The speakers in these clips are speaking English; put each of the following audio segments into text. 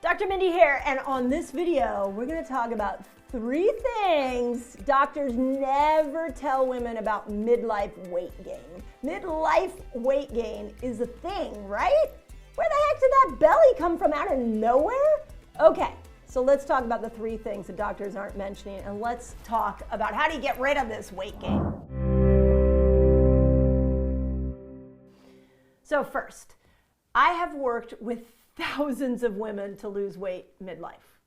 Dr. Mindy here, and on this video, we're going to talk about 3 things doctors never tell women about midlife weight gain. Midlife weight gain is a thing, right? Where the heck did that belly come from out of nowhere? Okay, so let's talk about the 3 things that doctors aren't mentioning, and let's talk about how do you get rid of this weight gain. So first, I have worked with thousands of women to lose weight midlife.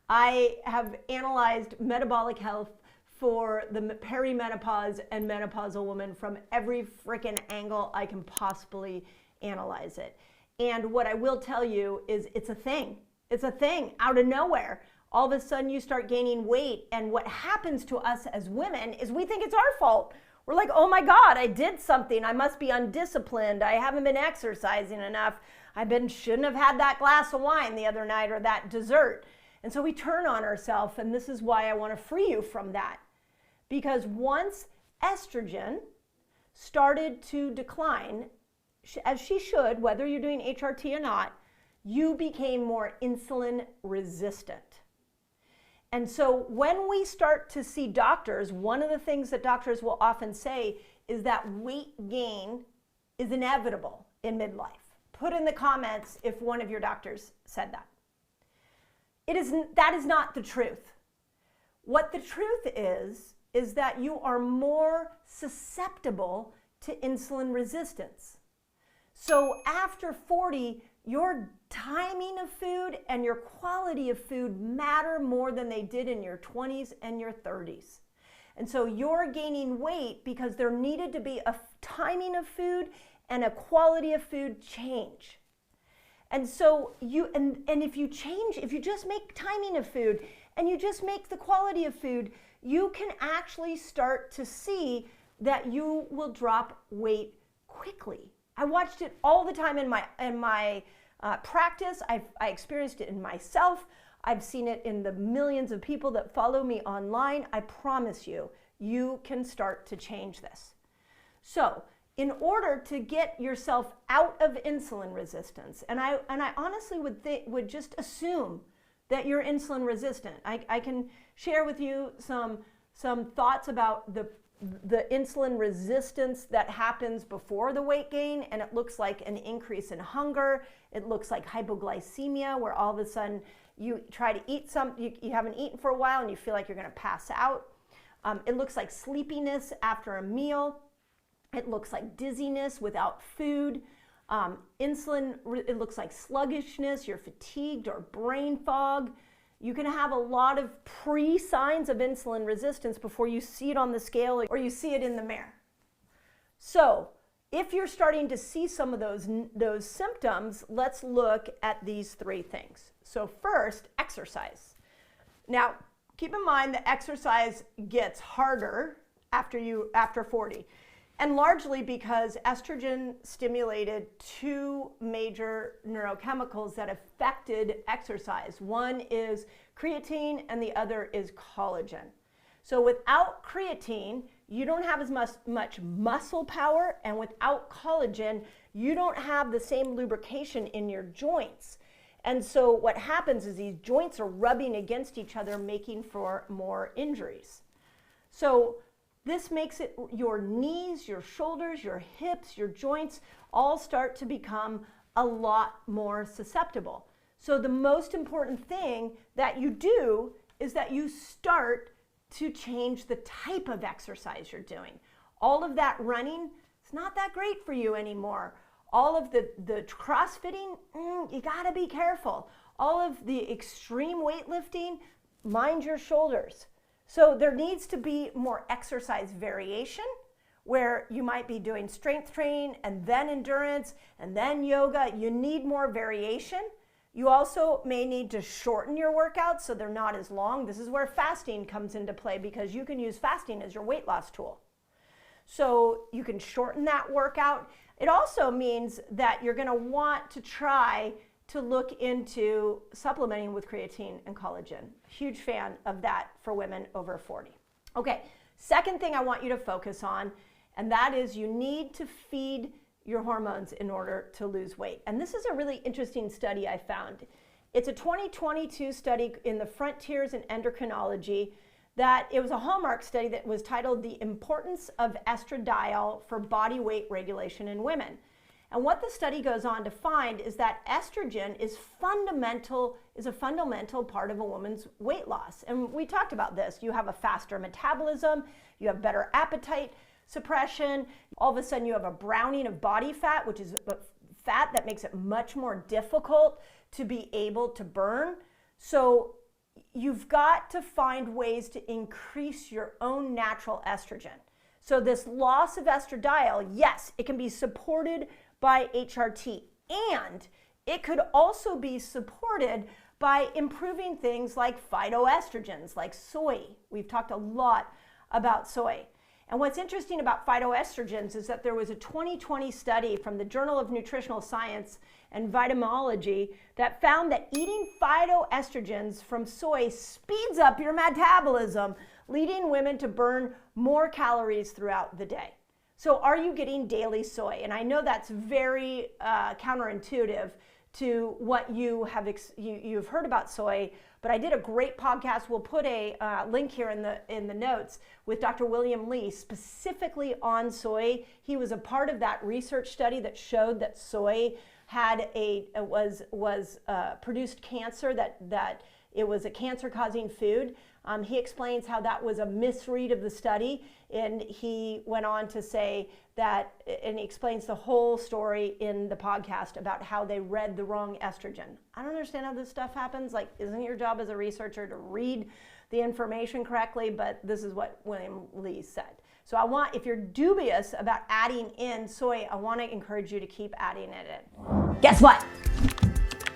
I have analyzed metabolic health for the perimenopause and menopausal woman from every freaking angle I can possibly analyze it. And what I will tell you is it's a thing. It's a thing out of nowhere. All of a sudden you start gaining weight, and what happens to us as women is we think it's our fault. We're like, oh my God, I did something. I must be undisciplined. I haven't been exercising enough. Shouldn't have had that glass of wine the other night or that dessert. And so we turn on ourselves, and this is why I want to free you from that. Because once estrogen started to decline, as she should, whether you're doing HRT or not, you became more insulin resistant. And so when we start to see doctors, one of the things that doctors will often say is that weight gain is inevitable in midlife. Put in the comments if one of your doctors said that. That is not the truth. What the truth is that you are more susceptible to insulin resistance. So after 40, your timing of food and your quality of food matter more than they did in your 20s and your 30s. And so you're gaining weight because there needed to be a timing of food and a quality of food change. And so if you just make timing of food and you just make the quality of food, you can actually start to see that you will drop weight quickly. I watched it all the time in my practice. I experienced it in myself. I've seen it in the millions of people that follow me online. I promise you, you can start to change this. So in order to get yourself out of insulin resistance, and I honestly would just assume that you're insulin resistant. I can share with you some thoughts about the insulin resistance that happens before the weight gain, and it looks like an increase in hunger. It looks like hypoglycemia, where all of a sudden you try to eat you haven't eaten for a while and you feel like you're going to pass out. It looks like sleepiness after a meal. It looks like dizziness without food. It looks like sluggishness, you're fatigued, or brain fog. You can have a lot of pre-signs of insulin resistance before you see it on the scale or you see it in the mirror. So if you're starting to see some of those symptoms, let's look at these 3 things. So first, exercise. Now, keep in mind that exercise gets harder after 40. And largely because estrogen stimulated 2 major neurochemicals that affected exercise. One is creatine and the other is collagen. So without creatine, you don't have as much muscle power, and without collagen, you don't have the same lubrication in your joints. And so what happens is these joints are rubbing against each other, making for more injuries. So this makes it your knees, your shoulders, your hips, your joints all start to become a lot more susceptible. So the most important thing that you do is that you start to change the type of exercise you're doing. All of that running, it's not that great for you anymore. All of the crossfitting, you gotta be careful. All of the extreme weightlifting, mind your shoulders. So there needs to be more exercise variation, where you might be doing strength training and then endurance and then yoga. You need more variation. You also may need to shorten your workouts so they're not as long. This is where fasting comes into play, because you can use fasting as your weight loss tool. So you can shorten that workout. It also means that you're going to want to try to look into supplementing with creatine and collagen. Huge fan of that for women over 40. Okay, second thing I want you to focus on, and that is you need to feed your hormones in order to lose weight. And this is a really interesting study I found. It's a 2022 study in the Frontiers in Endocrinology that it was a hallmark study that was titled The Importance of Estradiol for Body Weight Regulation in Women. And what the study goes on to find is that estrogen is a fundamental part of a woman's weight loss. And we talked about this. You have a faster metabolism, you have better appetite suppression, all of a sudden you have a browning of body fat, which is fat that makes it much more difficult to be able to burn. So you've got to find ways to increase your own natural estrogen. So this loss of estradiol, yes, it can be supported by HRT, and it could also be supported by improving things like phytoestrogens, like soy. We've talked a lot about soy. And what's interesting about phytoestrogens is that there was a 2020 study from the Journal of Nutritional Science and Vitaminology that found that eating phytoestrogens from soy speeds up your metabolism, leading women to burn more calories throughout the day. So are you getting daily soy? And I know that's very counterintuitive to what you've heard about soy, but I did a great podcast. We'll put a link here in the notes with Dr. William Lee specifically on soy. He was a part of that research study that showed that soy had produced cancer, that it was a cancer-causing food. He explains how that was a misread of the study, and he went on to say that, and he explains the whole story in the podcast about how they read the wrong estrogen. I don't understand how this stuff happens. Like, isn't your job as a researcher to read the information correctly? But this is what William Lee said. So if you're dubious about adding in soy, I want to encourage you to keep adding it in. Guess what?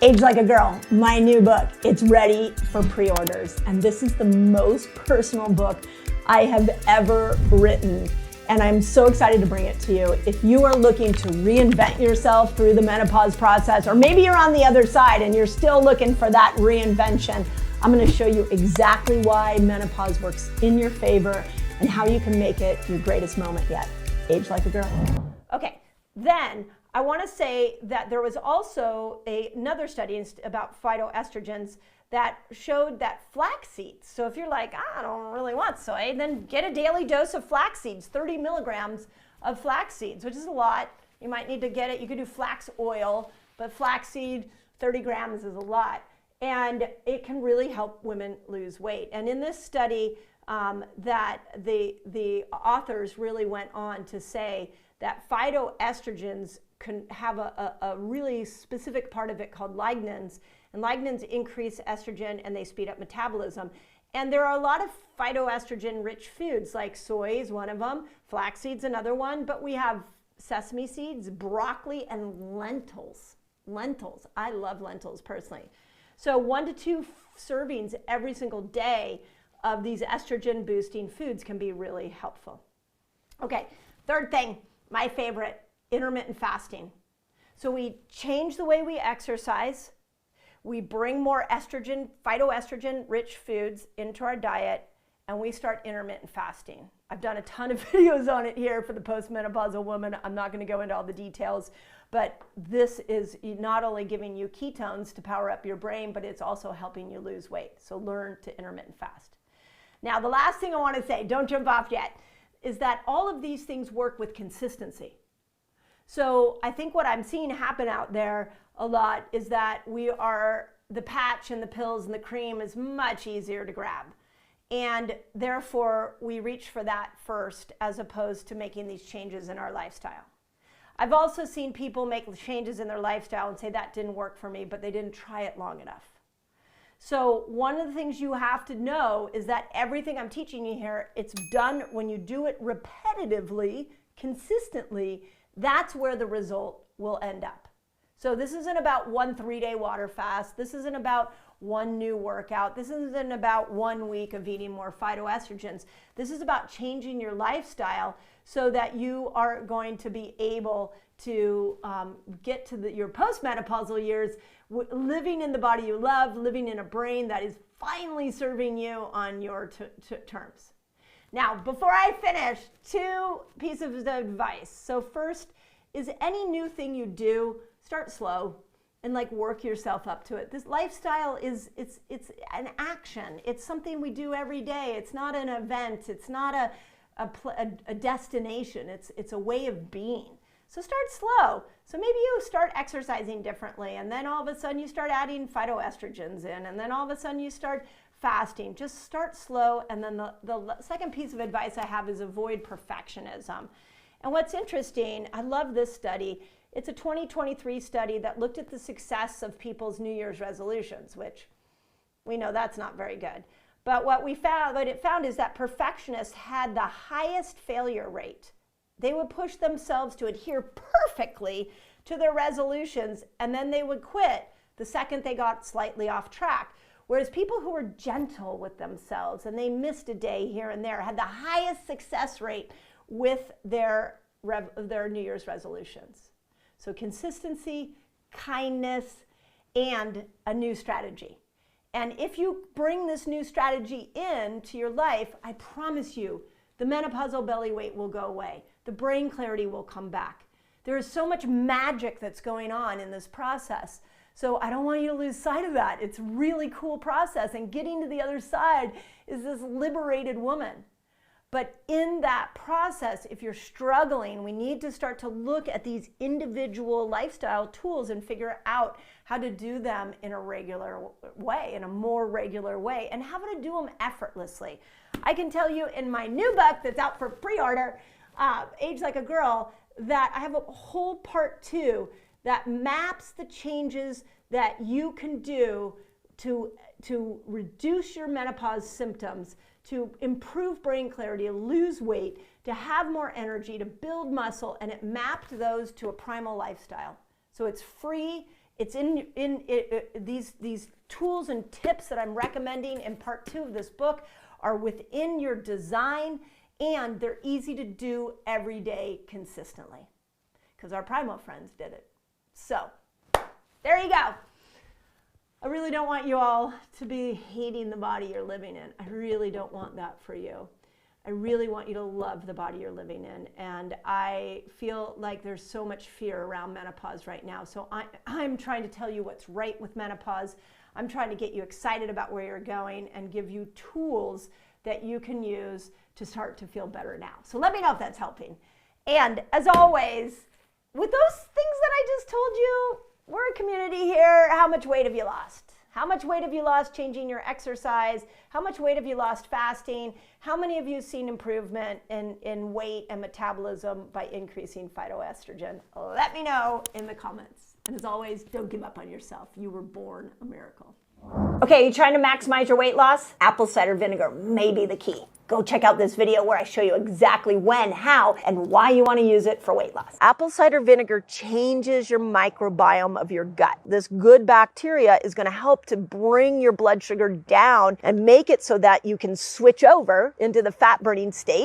Age Like a Girl, my new book. It's ready for pre-orders. And this is the most personal book I have ever written. And I'm so excited to bring it to you. If you are looking to reinvent yourself through the menopause process, or maybe you're on the other side and you're still looking for that reinvention, I'm going to show you exactly why menopause works in your favor and how you can make it your greatest moment yet. Age Like a Girl. Okay, then I want to say that there was also another study about phytoestrogens that showed that flax seeds, so if you're like, I don't really want soy, then get a daily dose of flax seeds, 30 milligrams of flax seeds, which is a lot. You might need to get it. You could do flax oil, but flaxseed, 30 grams is a lot. And it can really help women lose weight. And in this study, that the authors really went on to say that phytoestrogens can have a really specific part of it called lignans, and lignans increase estrogen and they speed up metabolism. And there are a lot of phytoestrogen-rich foods, like soy is one of them, flaxseed's another one, but we have sesame seeds, broccoli, and lentils. Lentils, I love lentils personally. So 1 to 2 servings every single day of these estrogen-boosting foods can be really helpful. Okay, third thing, my favorite, intermittent fasting. So we change the way we exercise, we bring more estrogen, phytoestrogen-rich foods into our diet, and we start intermittent fasting. I've done a ton of videos on it here for the postmenopausal woman. I'm not going to go into all the details, but this is not only giving you ketones to power up your brain, but it's also helping you lose weight. So learn to intermittent fast. Now, the last thing I want to say, don't jump off yet, is that all of these things work with consistency. So I think what I'm seeing happen out there a lot is that the patch and the pills and the cream is much easier to grab. And therefore, we reach for that first as opposed to making these changes in our lifestyle. I've also seen people make changes in their lifestyle and say that didn't work for me, but they didn't try it long enough. So one of the things you have to know is that everything I'm teaching you here, it's done when you do it repetitively, consistently. That's where the result will end up. So this isn't about 1 3-day water fast. This isn't about one new workout. This isn't about 1 week of eating more phytoestrogens. This is about changing your lifestyle so that you are going to be able to get to your postmenopausal years living in the body you love, living in a brain that is finally serving you on your terms. Now, before I finish, 2 pieces of advice. So first is any new thing you do, start slow. and like work yourself up to it. This lifestyle it's an action. It's something we do every day. It's not an event. It's not a destination. It's a way of being. So start slow. So maybe you start exercising differently, and then all of a sudden you start adding phytoestrogens in, and then all of a sudden you start fasting. Just start slow. And then the second piece of advice I have is avoid perfectionism. And what's interesting, I love this study. It's a 2023 study that looked at the success of people's New Year's resolutions, which we know that's not very good. But what it found is that perfectionists had the highest failure rate. They would push themselves to adhere perfectly to their resolutions, and then they would quit the second they got slightly off track. Whereas people who were gentle with themselves and they missed a day here and there had the highest success rate with their New Year's resolutions. So consistency, kindness, and a new strategy. And if you bring this new strategy into your life, I promise you, the menopausal belly weight will go away. The brain clarity will come back. There is so much magic that's going on in this process. So I don't want you to lose sight of that. It's a really cool process, and getting to the other side is this liberated woman. But in that process, if you're struggling, we need to start to look at these individual lifestyle tools and figure out how to do them in a regular way, in a more regular way, and how to do them effortlessly. I can tell you in my new book that's out for pre-order, Age Like a Girl, that I have a whole part 2 that maps the changes that you can do to reduce your menopause symptoms, to improve brain clarity, to lose weight, to have more energy, to build muscle, and it mapped those to a primal lifestyle. So it's free. It's in these tools and tips that I'm recommending in part 2 of this book are within your design, and they're easy to do every day consistently because our primal friends did it. So there you go. I really don't want you all to be hating the body you're living in. I really don't want that for you. I really want you to love the body you're living in. And I feel like there's so much fear around menopause right now. So I'm trying to tell you what's right with menopause. I'm trying to get you excited about where you're going and give you tools that you can use to start to feel better now. So let me know if that's helping. And as always, with those things that I just told you, we're a community here. How much weight have you lost? How much weight have you lost changing your exercise? How much weight have you lost fasting? How many of you have seen improvement in weight and metabolism by increasing phytoestrogen? Let me know in the comments. And as always, don't give up on yourself. You were born a miracle. Okay, you trying to maximize your weight loss? Apple cider vinegar may be the key. Go check out this video where I show you exactly when, how, and why you want to use it for weight loss. Apple cider vinegar changes your microbiome of your gut. This good bacteria is going to help to bring your blood sugar down and make it so that you can switch over into the fat burning state.